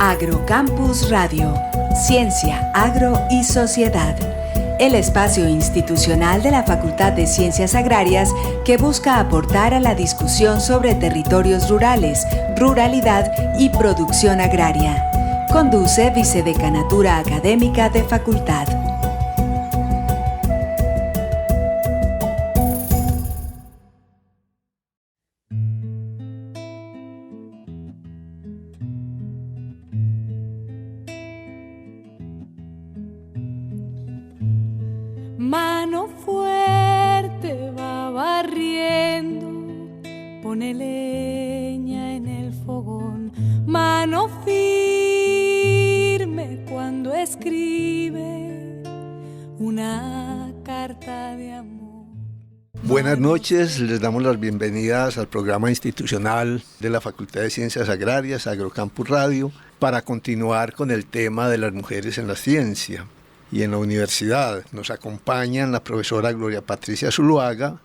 Agrocampus Radio, Ciencia, Agro y Sociedad. El espacio institucional de la Facultad de Ciencias Agrarias que busca aportar a la discusión sobre territorios rurales, ruralidad y producción agraria. Conduce Vicedecanatura Académica de Facultad. Mano fuerte va barriendo, pone leña en el fogón. Mano firme cuando escribe una carta de amor. Buenas noches, les damos las bienvenidas al programa institucional de la Facultad de Ciencias Agrarias, Agrocampus Radio, para continuar con el tema de las mujeres en la ciencia. Y en la universidad nos acompañan la profesora Gloria Patricia Zuluaga,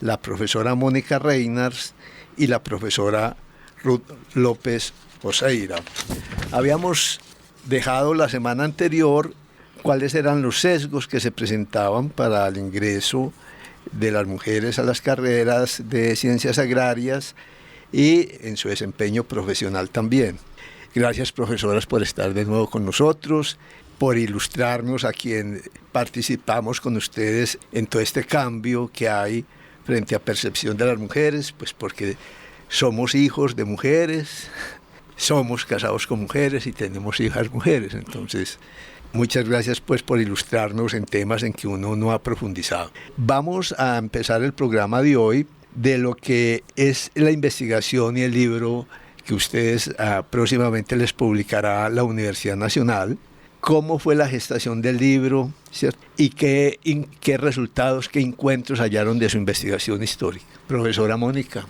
la profesora Mónica Reinars y la profesora Ruth López Oseira. Habíamos dejado la semana anterior cuáles eran los sesgos que se presentaban para el ingreso de las mujeres a las carreras de ciencias agrarias y en su desempeño profesional también. Gracias, profesoras, por estar de nuevo con nosotros, por ilustrarnos a quien participamos con ustedes en todo este cambio que hay frente a percepción de las mujeres, pues porque somos hijos de mujeres, somos casados con mujeres y tenemos hijas mujeres. Entonces, muchas gracias pues por ilustrarnos en temas en que uno no ha profundizado. Vamos a empezar el programa de hoy de lo que es la investigación y el libro que ustedes próximamente les publicará la Universidad Nacional. ¿Cómo fue la gestación del libro, ¿cierto? ¿Y qué resultados, qué encuentros hallaron de su investigación histórica? Profesora Mónica.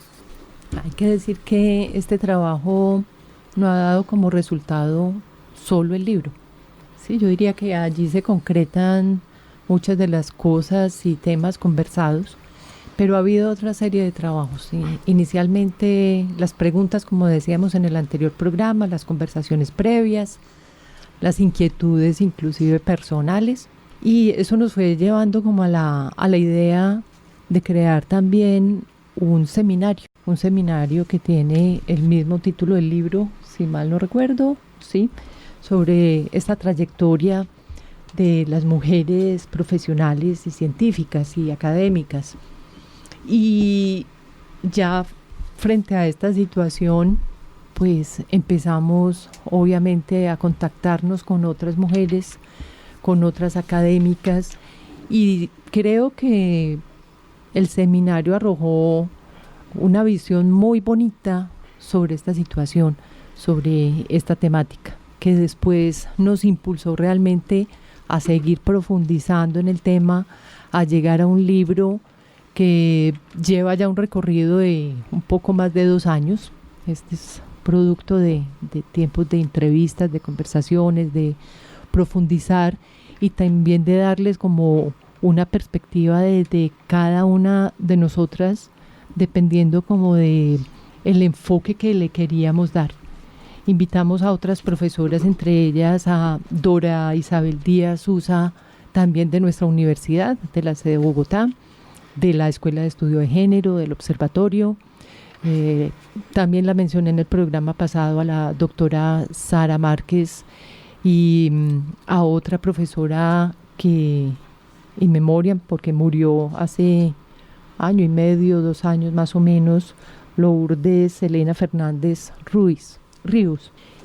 Hay que decir que este trabajo no ha dado como resultado solo el libro. Sí, yo diría que allí se concretan muchas de las cosas y temas conversados, pero ha habido otra serie de trabajos. ¿Sí? Inicialmente las preguntas, como decíamos en el anterior programa, las conversaciones previas, las inquietudes inclusive personales, y eso nos fue llevando como a la idea de crear también un seminario que tiene el mismo título del libro, si mal no recuerdo, sí, sobre esta trayectoria de las mujeres profesionales y científicas y académicas. Y ya frente a esta situación, pues empezamos obviamente a contactarnos con otras mujeres, con otras académicas, y creo que el seminario arrojó una visión muy bonita sobre esta situación, sobre esta temática, que después nos impulsó realmente a seguir profundizando en el tema, a llegar a un libro que lleva ya un recorrido de un poco más de 2 años. Este es producto de tiempos de entrevistas, de conversaciones, de profundizar y también de darles como una perspectiva de cada una de nosotras, dependiendo como de el enfoque que le queríamos dar. Invitamos a otras profesoras, entre ellas a Dora Isabel Díaz Susa, también de nuestra universidad, de la sede de Bogotá, de la Escuela de Estudio de Género, del Observatorio. También la mencioné en el programa pasado a la doctora Sara Márquez y a otra profesora que, in memoriam, porque murió hace 1 año y medio, 2 años más o menos, Lourdes Elena Fernández Ríos.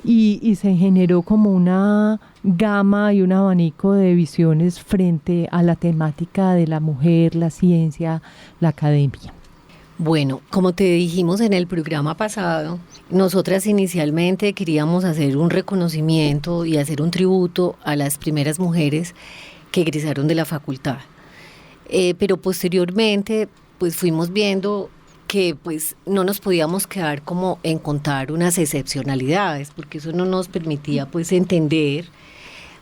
Y se generó como una gama y un abanico de visiones frente a la temática de la mujer, la ciencia, la academia. Bueno, como te dijimos en el programa pasado, nosotras inicialmente queríamos hacer un reconocimiento y hacer un tributo a las primeras mujeres que egresaron de la facultad. Pero posteriormente pues fuimos viendo que pues no nos podíamos quedar como en contar unas excepcionalidades, porque eso no nos permitía pues entender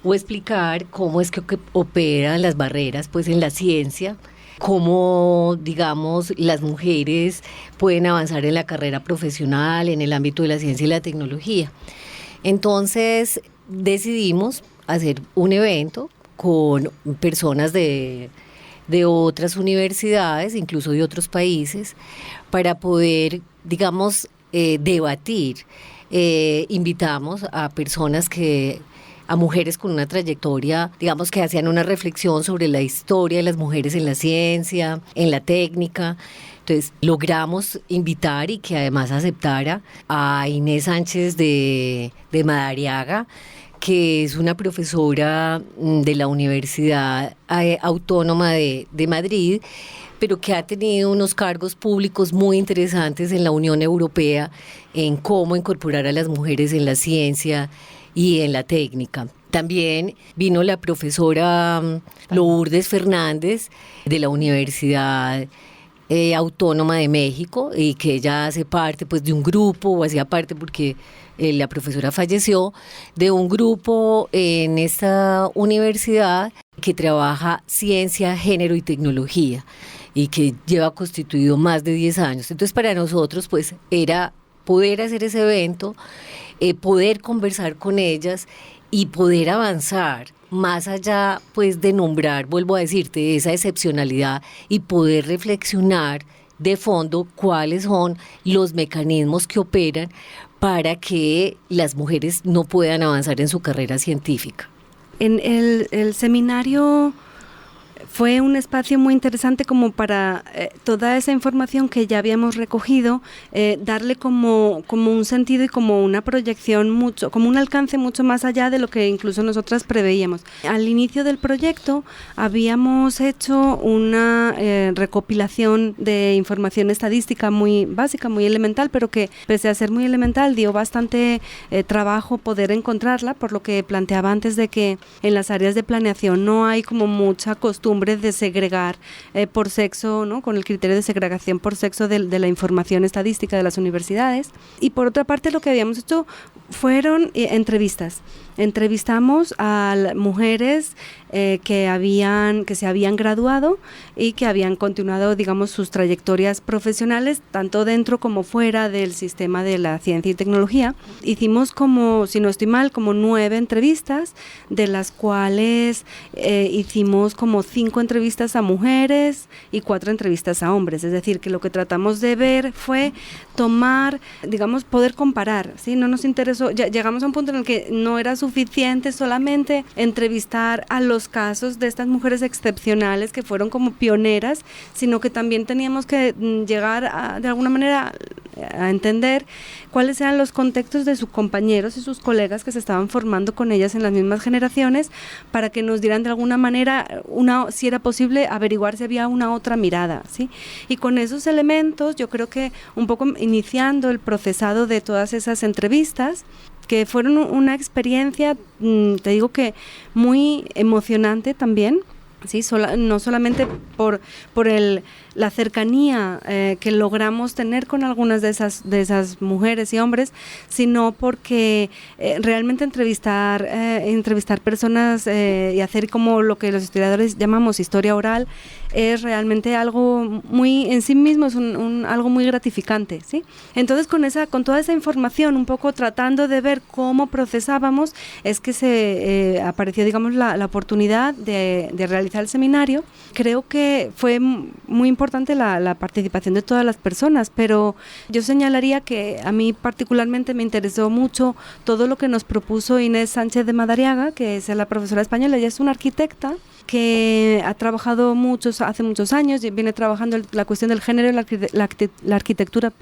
o explicar cómo es que operan las barreras pues en la ciencia, cómo, digamos, las mujeres pueden avanzar en la carrera profesional, en el ámbito de la ciencia y la tecnología. Entonces decidimos hacer un evento con personas de otras universidades, incluso de otros países, para poder, digamos, debatir. Invitamos a personas a mujeres con una trayectoria, digamos, que hacían una reflexión sobre la historia de las mujeres en la ciencia, en la técnica. Entonces logramos invitar y que además aceptara a Inés Sánchez de Madariaga, que es una profesora de la Universidad Autónoma de Madrid, pero que ha tenido unos cargos públicos muy interesantes en la Unión Europea en cómo incorporar a las mujeres en la ciencia y en la técnica. También vino la profesora Lourdes Fernández de la Universidad Autónoma de México, y que ella hace parte, pues, de un grupo, o hacía parte porque la profesora falleció, de un grupo en esta universidad que trabaja ciencia, género y tecnología, y que lleva constituido más de 10 años. Entonces, para nosotros, pues, era poder hacer ese evento, poder conversar con ellas y poder avanzar más allá, pues, de nombrar, vuelvo a decirte, esa excepcionalidad, y poder reflexionar de fondo cuáles son los mecanismos que operan para que las mujeres no puedan avanzar en su carrera científica. En el seminario fue un espacio muy interesante como para toda esa información que ya habíamos recogido, darle como un sentido y como una proyección, como un alcance mucho más allá de lo que incluso nosotras preveíamos. Al inicio del proyecto habíamos hecho una recopilación de información estadística muy básica, muy elemental, pero que, pese a ser muy elemental, dio bastante trabajo poder encontrarla, por lo que planteaba antes de que en las áreas de planeación no hay como mucha costumbre de segregar por sexo, ¿no?, con el criterio de segregación por sexo de la información estadística de las universidades. Y por otra parte, lo que habíamos hecho fueron entrevistas. Entrevistamos a mujeres que se habían graduado y que habían continuado, digamos, sus trayectorias profesionales, tanto dentro como fuera del sistema de la ciencia y tecnología. Hicimos como, si no estoy mal, como 9 entrevistas, de las cuales hicimos como 5 entrevistas a mujeres y 4 entrevistas a hombres. Es decir, que lo que tratamos de ver fue tomar, digamos, poder comparar, ¿sí? No nos interesó, llegamos a un punto en el que no era suficiente solamente entrevistar a los casos de estas mujeres excepcionales que fueron como pioneras, sino que también teníamos que llegar de alguna manera a entender cuáles eran los contextos de sus compañeros y sus colegas que se estaban formando con ellas en las mismas generaciones, para que nos dieran de alguna manera si era posible averiguar si había una otra mirada, ¿sí? Y con esos elementos, yo creo que un poco iniciando el procesado de todas esas entrevistas, que fueron una experiencia, te digo que muy emocionante también, ¿sí? No solamente por la cercanía que logramos tener con algunas de esas mujeres y hombres, sino porque realmente entrevistar personas y hacer como lo que los historiadores llamamos historia oral es realmente algo muy en sí mismo, es algo muy gratificante, ¿sí? Entonces con toda esa información, un poco tratando de ver cómo procesábamos, es que se apareció, digamos, la oportunidad de realizar el seminario. Creo que fue muy importante la participación de todas las personas, pero yo señalaría que a mí particularmente me interesó mucho todo lo que nos propuso Inés Sánchez de Madariaga, que es la profesora española. Ella es una arquitecta que ha trabajado hace muchos años, viene trabajando la cuestión del género, la arquitectura,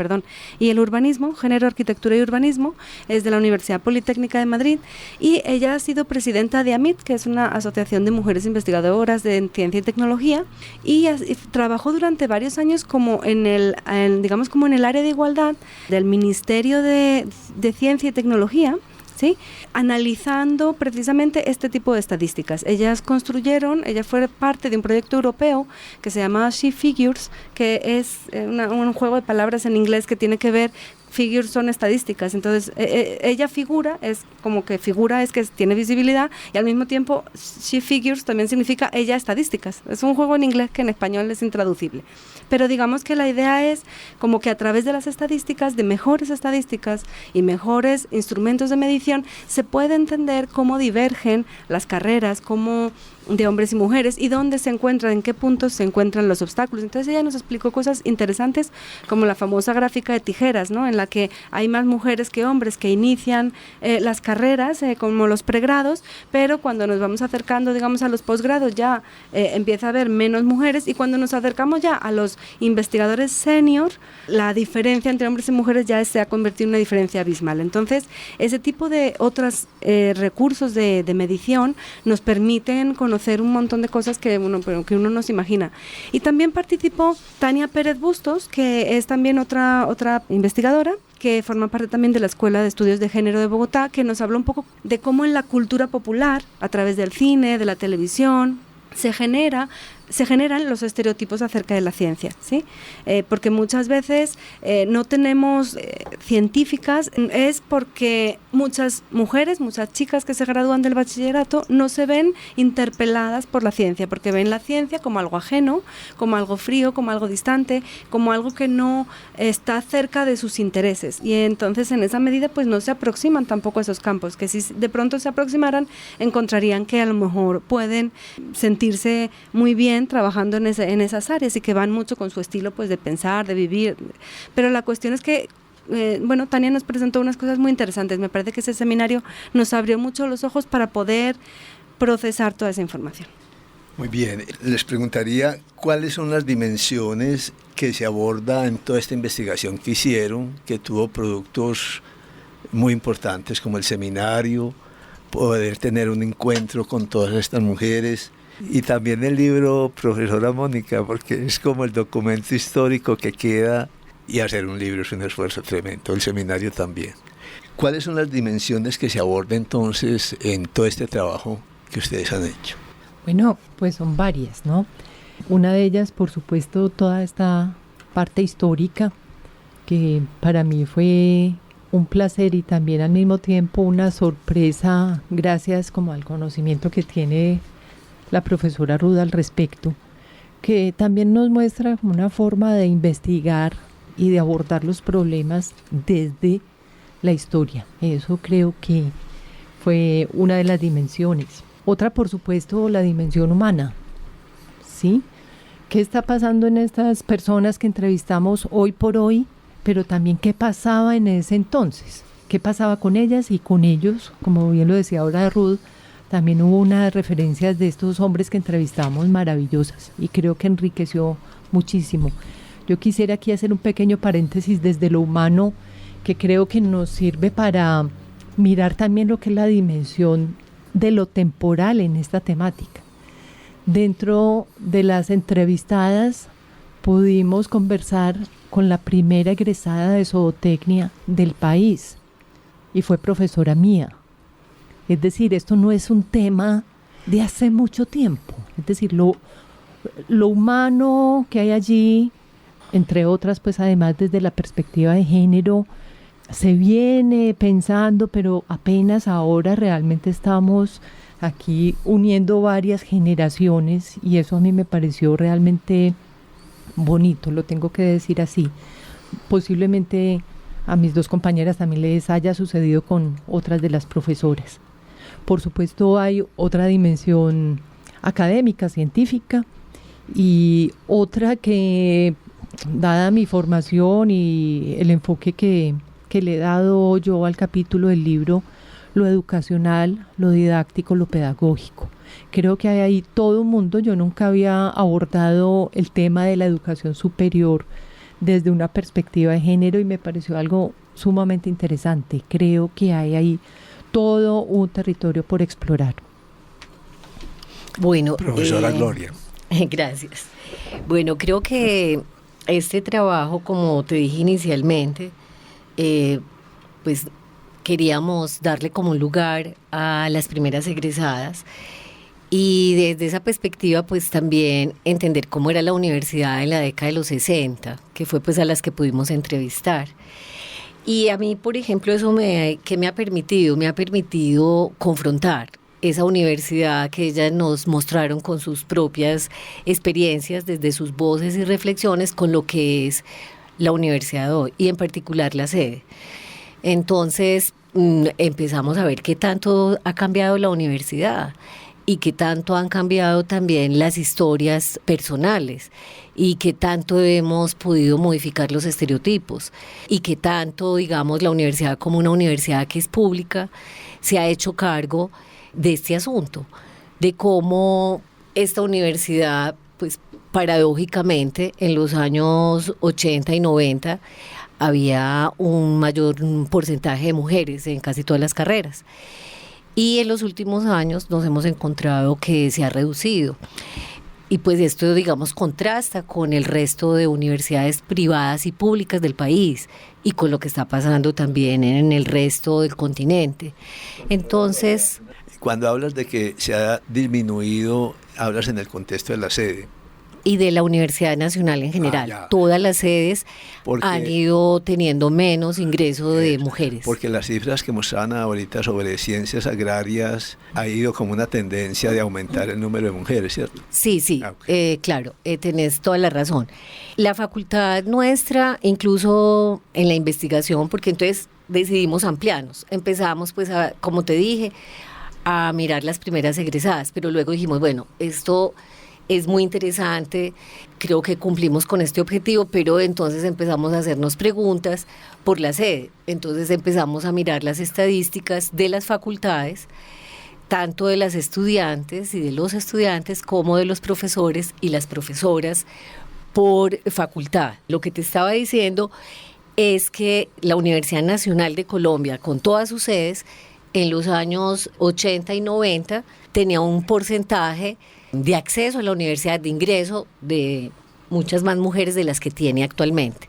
y el urbanismo, género, arquitectura y urbanismo, es de la Universidad Politécnica de Madrid, y ella ha sido presidenta de AMIT, que es una asociación de mujeres investigadoras de ciencia y tecnología, y trabajó durante varios años como en el área de igualdad del Ministerio de Ciencia y Tecnología, ¿sí?, analizando precisamente este tipo de estadísticas. Ella fue parte de un proyecto europeo que se llama She Figures, que es un juego de palabras en inglés que tiene que ver figures son estadísticas, entonces ella figura, es como que figura es que tiene visibilidad, y al mismo tiempo she figures también significa ella estadísticas. Es un juego en inglés que en español es intraducible, pero digamos que la idea es como que a través de las estadísticas, de mejores estadísticas y mejores instrumentos de medición, se puede entender cómo divergen las carreras, cómo de hombres y mujeres, y dónde se encuentran, en qué puntos se encuentran los obstáculos. Entonces ella nos explicó cosas interesantes como la famosa gráfica de tijeras, ¿no?, en la que hay más mujeres que hombres que inician las carreras, como los pregrados, pero cuando nos vamos acercando, digamos, a los posgrados ya empieza a haber menos mujeres, y cuando nos acercamos ya a los investigadores senior, la diferencia entre hombres y mujeres ya se ha convertido en una diferencia abismal. Entonces ese tipo de otros recursos de medición nos permiten conocer un montón de cosas que uno no se imagina. Y también participó Tania Pérez Bustos, que es también otra investigadora que forma parte también de la Escuela de Estudios de Género de Bogotá, que nos habló un poco de cómo en la cultura popular, a través del cine, de la televisión, se generan los estereotipos acerca de la ciencia, ¿sí? Porque muchas veces no tenemos científicas, es porque muchas mujeres, muchas chicas que se gradúan del bachillerato no se ven interpeladas por la ciencia, porque ven la ciencia como algo ajeno, como algo frío, como algo distante, como algo que no está cerca de sus intereses, y entonces en esa medida pues no se aproximan tampoco a esos campos, que si de pronto se aproximaran encontrarían que a lo mejor pueden sentirse muy bien trabajando en esas áreas, y que van mucho con su estilo pues de pensar, de vivir. Pero la cuestión es que Tania nos presentó unas cosas muy interesantes. Me parece que ese seminario nos abrió mucho los ojos para poder procesar toda esa información. Muy bien, les preguntaría cuáles son las dimensiones que se aborda en toda esta investigación que hicieron, que tuvo productos muy importantes como el seminario, poder tener un encuentro con todas estas mujeres, y también el libro, profesora Mónica, porque es como el documento histórico que queda, y hacer un libro es un esfuerzo tremendo, el seminario también. ¿Cuáles son las dimensiones que se aborda entonces en todo este trabajo que ustedes han hecho? Bueno, pues son varias, ¿no? Una de ellas, por supuesto, toda esta parte histórica, que para mí fue un placer y también al mismo tiempo una sorpresa, gracias como al conocimiento que tiene la profesora Ruda al respecto, que también nos muestra como una forma de investigar y de abordar los problemas desde la historia. Eso creo que fue una de las dimensiones. Otra, por supuesto, la dimensión humana, ¿sí? ¿Qué está pasando en estas personas que entrevistamos hoy por hoy? Pero también qué pasaba en ese entonces, qué pasaba con ellas y con ellos, como bien lo decía ahora Ruth. También hubo unas referencias de estos hombres que entrevistamos maravillosas, y creo que enriqueció muchísimo. Yo quisiera aquí hacer un pequeño paréntesis desde lo humano, que creo que nos sirve para mirar también lo que es la dimensión de lo temporal en esta temática. Dentro de las entrevistadas pudimos conversar con la primera egresada de zootecnia del país, y fue profesora mía. Es decir, esto no es un tema de hace mucho tiempo. Es decir, lo humano que hay allí, entre otras, pues además desde la perspectiva de género, se viene pensando, pero apenas ahora realmente estamos aquí uniendo varias generaciones, y eso a mí me pareció realmente bonito, lo tengo que decir así. Posiblemente a mis dos compañeras también les haya sucedido con otras de las profesoras. Por supuesto hay otra dimensión académica, científica, y otra que, dada mi formación y el enfoque que le he dado yo al capítulo del libro, lo educacional, lo didáctico, lo pedagógico. Creo que hay ahí todo un mundo. Yo nunca había abordado el tema de la educación superior desde una perspectiva de género, y me pareció algo sumamente interesante. Creo que hay ahí todo un territorio por explorar. Bueno, profesora Gloria. Gracias. Bueno, creo que este trabajo, como te dije inicialmente, pues queríamos darle como un lugar a las primeras egresadas, y desde esa perspectiva pues también entender cómo era la universidad en la década de los 60, que fue pues a las que pudimos entrevistar. Y a mí, por ejemplo, ¿qué me ha permitido? Me ha permitido confrontar esa universidad que ellas nos mostraron con sus propias experiencias, desde sus voces y reflexiones, con lo que es la universidad hoy, y en particular la sede. Entonces empezamos a ver qué tanto ha cambiado la universidad y qué tanto han cambiado también las historias personales y qué tanto hemos podido modificar los estereotipos y qué tanto, digamos, la universidad como una universidad que es pública se ha hecho cargo de este asunto, de cómo esta universidad, pues paradójicamente, en los años 80 y 90 había un mayor porcentaje de mujeres en casi todas las carreras. Y en los últimos años nos hemos encontrado que se ha reducido. Y pues esto, digamos, contrasta con el resto de universidades privadas y públicas del país y con lo que está pasando también en el resto del continente. Entonces, cuando hablas de que se ha disminuido, hablas en el contexto de la sede. Y de la Universidad Nacional en general. Todas las sedes han ido teniendo menos ingreso de mujeres. Porque las cifras que mostraban ahorita sobre ciencias agrarias ha ido como una tendencia de aumentar el número de mujeres, ¿cierto? Sí, claro, tenés toda la razón. La facultad nuestra, incluso en la investigación, porque entonces decidimos ampliarnos. Empezamos, pues, como te dije, a mirar las primeras egresadas, pero luego dijimos, bueno, esto es muy interesante, creo que cumplimos con este objetivo, pero entonces empezamos a hacernos preguntas por la sede. Entonces empezamos a mirar las estadísticas de las facultades, tanto de las estudiantes y de los estudiantes como de los profesores y las profesoras por facultad. Lo que te estaba diciendo es que la Universidad Nacional de Colombia, con todas sus sedes, en los años 80 y 90 tenía un porcentaje de acceso a la universidad, de ingreso de muchas más mujeres de las que tiene actualmente.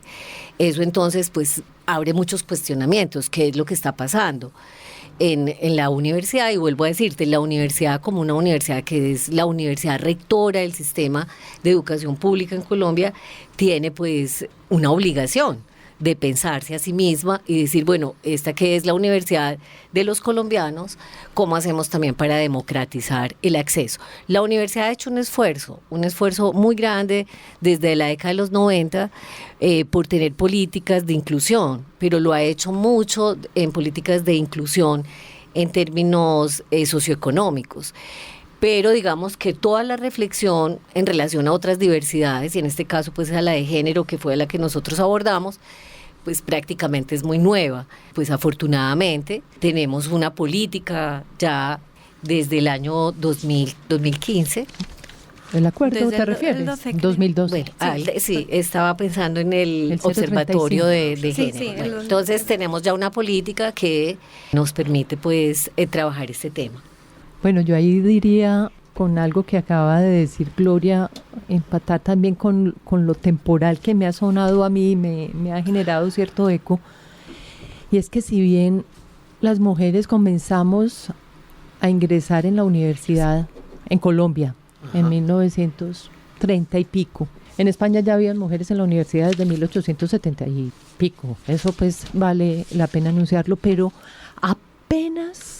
Eso entonces pues abre muchos cuestionamientos, ¿qué es lo que está pasando en la universidad? Y vuelvo a decirte, la universidad como una universidad que es la universidad rectora del sistema de educación pública en Colombia, tiene pues una obligación de pensarse a sí misma y decir, bueno, esta que es la universidad de los colombianos, ¿cómo hacemos también para democratizar el acceso? La universidad ha hecho un esfuerzo muy grande desde la década de los 90 por tener políticas de inclusión, pero lo ha hecho mucho en políticas de inclusión en términos socioeconómicos. Pero digamos que toda la reflexión en relación a otras diversidades, y en este caso pues a la de género, que fue la que nosotros abordamos, pues prácticamente es muy nueva. Pues afortunadamente tenemos una política ya desde el año 2015. ¿El acuerdo te refieres? 2012. Bueno, sí, estaba pensando en el observatorio de género. Sí, bueno, entonces tenemos ya una política que nos permite pues trabajar este tema. Bueno, yo ahí diría, con algo que acaba de decir Gloria, empatar también con lo temporal que me ha sonado a mí, me ha generado cierto eco, y es que si bien las mujeres comenzamos a ingresar en la universidad en Colombia, en 1930 y pico, en España ya habían mujeres en la universidad desde 1870 y pico, eso pues vale la pena anunciarlo, pero apenas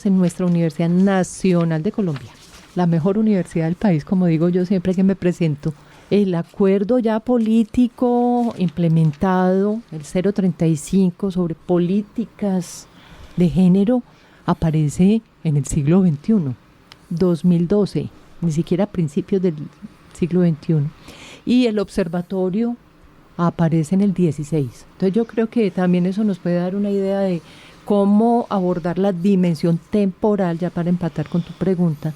en nuestra Universidad Nacional de Colombia, la mejor universidad del país, como digo yo siempre que me presento, el acuerdo ya político implementado, el 035 sobre políticas de género, aparece en el siglo XXI, 2012, ni siquiera a principios del siglo XXI. Y el observatorio aparece en el 16. Entonces yo creo que también eso nos puede dar una idea de cómo abordar la dimensión temporal, ya para empatar con tu pregunta,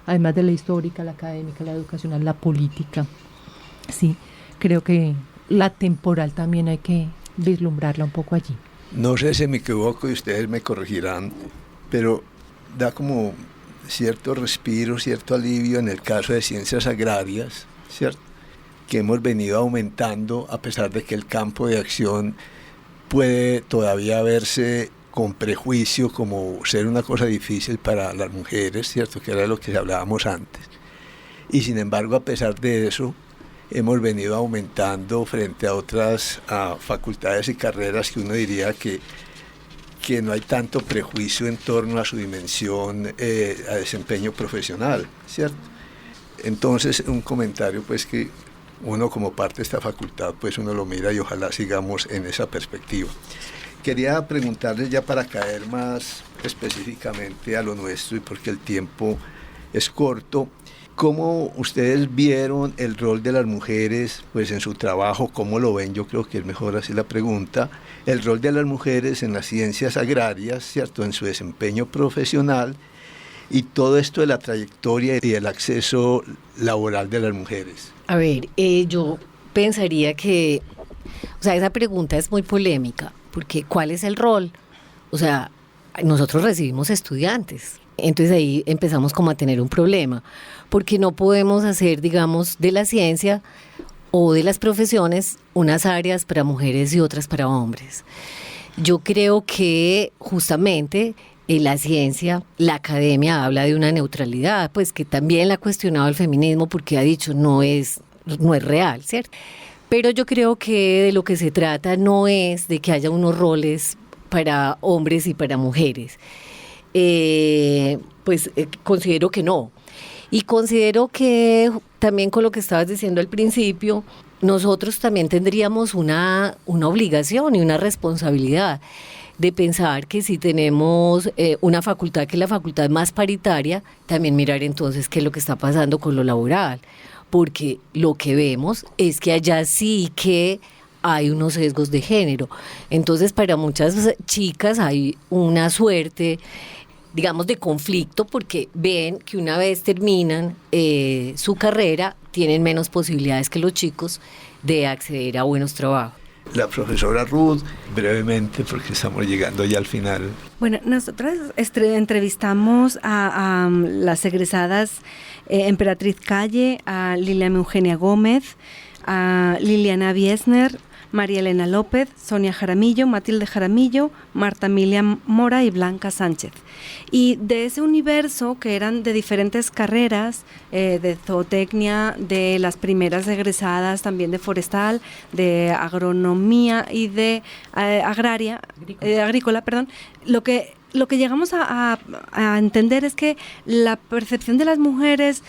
además de la histórica, la académica, la educacional, la política. Sí, creo que la temporal también hay que vislumbrarla un poco allí. No sé si me equivoco y ustedes me corregirán, pero da como cierto respiro, cierto alivio en el caso de ciencias agrarias, ¿cierto? Que hemos venido aumentando a pesar de que el campo de acción puede todavía verse con prejuicio como ser una cosa difícil para las mujeres, ¿cierto? Que era lo que hablábamos antes. Y sin embargo, a pesar de eso, hemos venido aumentando frente a otras facultades y carreras que uno diría que no hay tanto prejuicio en torno a su dimensión a desempeño profesional, ¿cierto? Entonces, un comentario pues que uno como parte de esta facultad, pues uno lo mira y ojalá sigamos en esa perspectiva. Quería preguntarles ya para caer más específicamente a lo nuestro y porque el tiempo es corto, ¿cómo ustedes vieron el rol de las mujeres pues en su trabajo? ¿Cómo lo ven? Yo creo que es mejor así la pregunta. El rol de las mujeres en las ciencias agrarias, ¿cierto? En su desempeño profesional y todo esto de la trayectoria y el acceso laboral de las mujeres. A ver, yo pensaría que, o sea, esa pregunta es muy polémica, porque ¿cuál es el rol? O sea, nosotros recibimos estudiantes, entonces ahí empezamos como a tener un problema, porque no podemos hacer, digamos, de la ciencia o de las profesiones unas áreas para mujeres y otras para hombres. Yo creo que justamente en la ciencia, la academia habla de una neutralidad, pues que también la ha cuestionado el feminismo porque ha dicho no es real, ¿cierto? Pero yo creo que de lo que se trata no es de que haya unos roles para hombres y para mujeres. Considero que no. Y considero que también con lo que estabas diciendo al principio, nosotros también tendríamos una obligación y una responsabilidad de pensar que si tenemos una facultad que es la facultad más paritaria, también mirar entonces qué es lo que está pasando con lo laboral, porque lo que vemos es que allá sí que hay unos sesgos de género. Entonces para muchas chicas hay una suerte, digamos, de conflicto porque ven que una vez terminan su carrera tienen menos posibilidades que los chicos de acceder a buenos trabajos. La profesora Ruth, brevemente, porque estamos llegando ya al final. Bueno, nosotras entrevistamos a las egresadas Emperatriz Calle, a Liliana Eugenia Gómez, a Liliana Biesner, María Elena López, Sonia Jaramillo, Matilde Jaramillo, Marta Emilia Mora y Blanca Sánchez. Y de ese universo, que eran de diferentes carreras, de zootecnia, de las primeras egresadas también de forestal, de agronomía y de agrícola, lo que llegamos a entender es que la percepción de las mujeres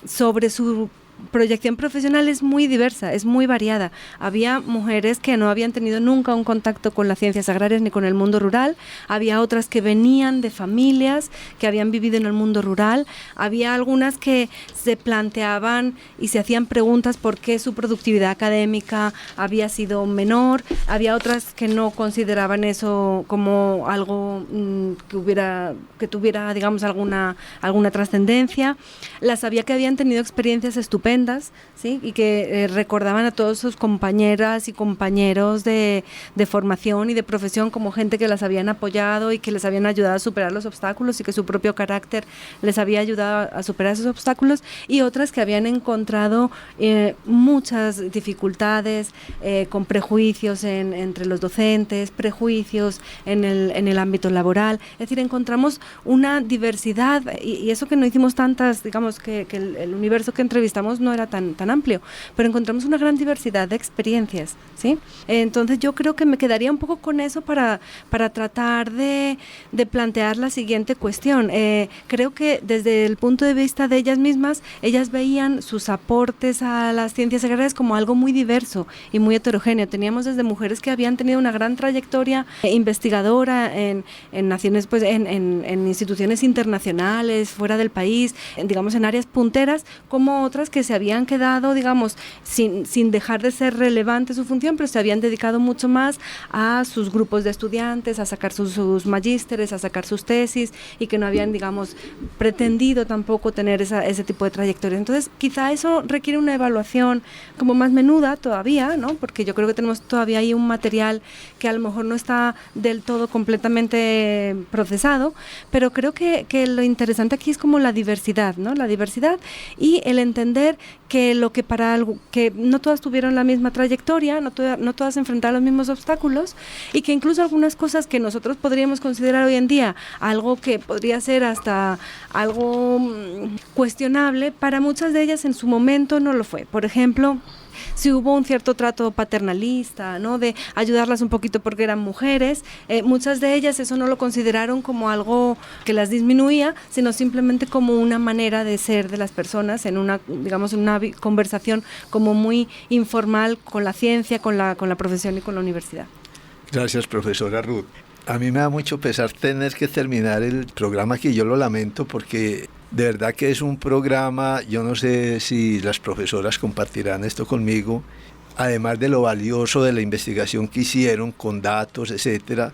sobre su proyección profesional es muy diversa, es muy variada. Había mujeres que no habían tenido nunca un contacto con las ciencias agrarias ni con el mundo rural, había otras que venían de familias que habían vivido en el mundo rural, había algunas que se planteaban y se hacían preguntas por qué su productividad académica había sido menor, había otras que no consideraban eso como algo que tuviera, digamos, alguna trascendencia. Las había que habían tenido experiencias estupendas, ¿sí? Y que recordaban a todos sus compañeras y compañeros de formación y de profesión como gente que las habían apoyado y que les habían ayudado a superar los obstáculos y que su propio carácter les había ayudado a superar esos obstáculos, y otras que habían encontrado muchas dificultades con prejuicios entre los docentes, prejuicios en el ámbito laboral. Es decir, encontramos una diversidad y eso que no hicimos tantas, digamos que el universo que entrevistamos no era tan amplio, pero encontramos una gran diversidad de experiencias, ¿sí? Entonces yo creo que me quedaría un poco con eso para tratar de plantear la siguiente cuestión. Creo que desde el punto de vista de ellas mismas, ellas veían sus aportes a las ciencias agrarias como algo muy diverso y muy heterogéneo. Teníamos desde mujeres que habían tenido una gran trayectoria investigadora en naciones, pues en instituciones internacionales, fuera del país, digamos en áreas punteras, como otras que se habían quedado, digamos, sin dejar de ser relevante su función, pero se habían dedicado mucho más a sus grupos de estudiantes, a sacar sus magísteres, a sacar sus tesis, y que no habían, digamos, pretendido tampoco tener ese tipo de trayectoria. Entonces, quizá eso requiere una evaluación como más menuda todavía, ¿no? Porque yo creo que tenemos todavía ahí un material que a lo mejor no está del todo completamente procesado, pero creo que lo interesante aquí es como la diversidad, ¿no? La diversidad y el entender entender que lo que para algo, que no todas tuvieron la misma trayectoria, no todas enfrentaron los mismos obstáculos, y que incluso algunas cosas que nosotros podríamos considerar hoy en día algo que podría ser hasta algo cuestionable, para muchas de ellas en su momento no lo fue. Por ejemplo, si hubo un cierto trato paternalista, ¿no?, de ayudarlas un poquito porque eran mujeres, muchas de ellas eso no lo consideraron como algo que las disminuía, sino simplemente como una manera de ser de las personas en una, digamos, en una conversación como muy informal con la ciencia, con la profesión y con la universidad. Gracias, profesora Ruth. A mí me da mucho pesar tener que terminar el programa aquí, yo lo lamento porque de verdad que es un programa, yo no sé si las profesoras compartirán esto conmigo, además de lo valioso de la investigación que hicieron con datos, etcétera,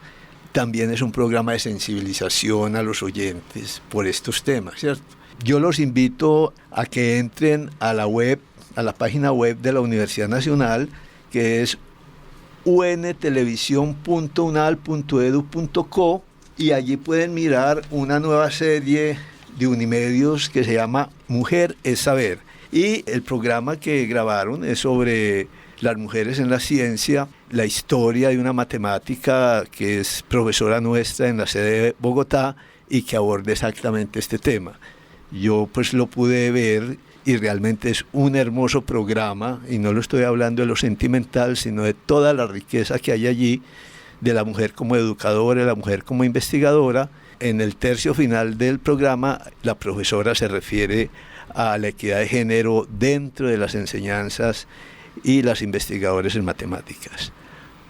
también es un programa de sensibilización a los oyentes por estos temas, ¿cierto? Yo los invito a que entren a la web, a la página web de la Universidad Nacional, que es untelevisión.unal.edu.co, y allí pueden mirar una nueva serie de Unimedios que se llama Mujer es Saber, y el programa que grabaron es sobre las mujeres en la ciencia, la historia de una matemática que es profesora nuestra en la sede de Bogotá y que aborda exactamente este tema. Yo pues lo pude ver y realmente es un hermoso programa, y no lo estoy hablando de lo sentimental, sino de toda la riqueza que hay allí, de la mujer como educadora, de la mujer como investigadora. En el tercio final del programa, la profesora se refiere a la equidad de género dentro de las enseñanzas y las investigadoras en matemáticas.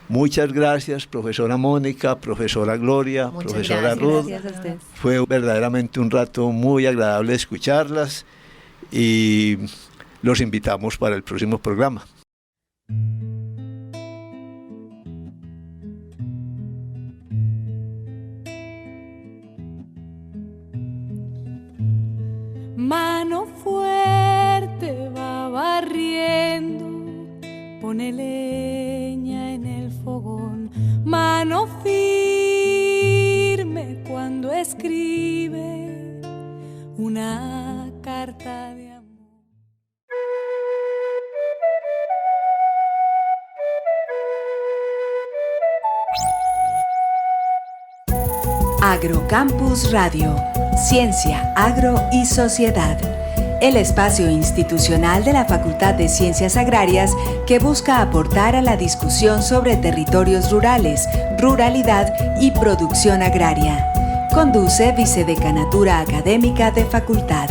Muchas gracias, profesora Mónica, profesora Gloria, profesora Ruth. Gracias a usted. Fue verdaderamente un rato muy agradable escucharlas y los invitamos para el próximo programa. Mano fuerte va barriendo, pone leña en el fogón. Mano firme cuando escribe una carta de amor. Agrocampus Radio, Ciencia, Agro y Sociedad. El espacio institucional de la Facultad de Ciencias Agrarias que busca aportar a la discusión sobre territorios rurales, ruralidad y producción agraria. Conduce Vicedecanatura Académica de Facultad.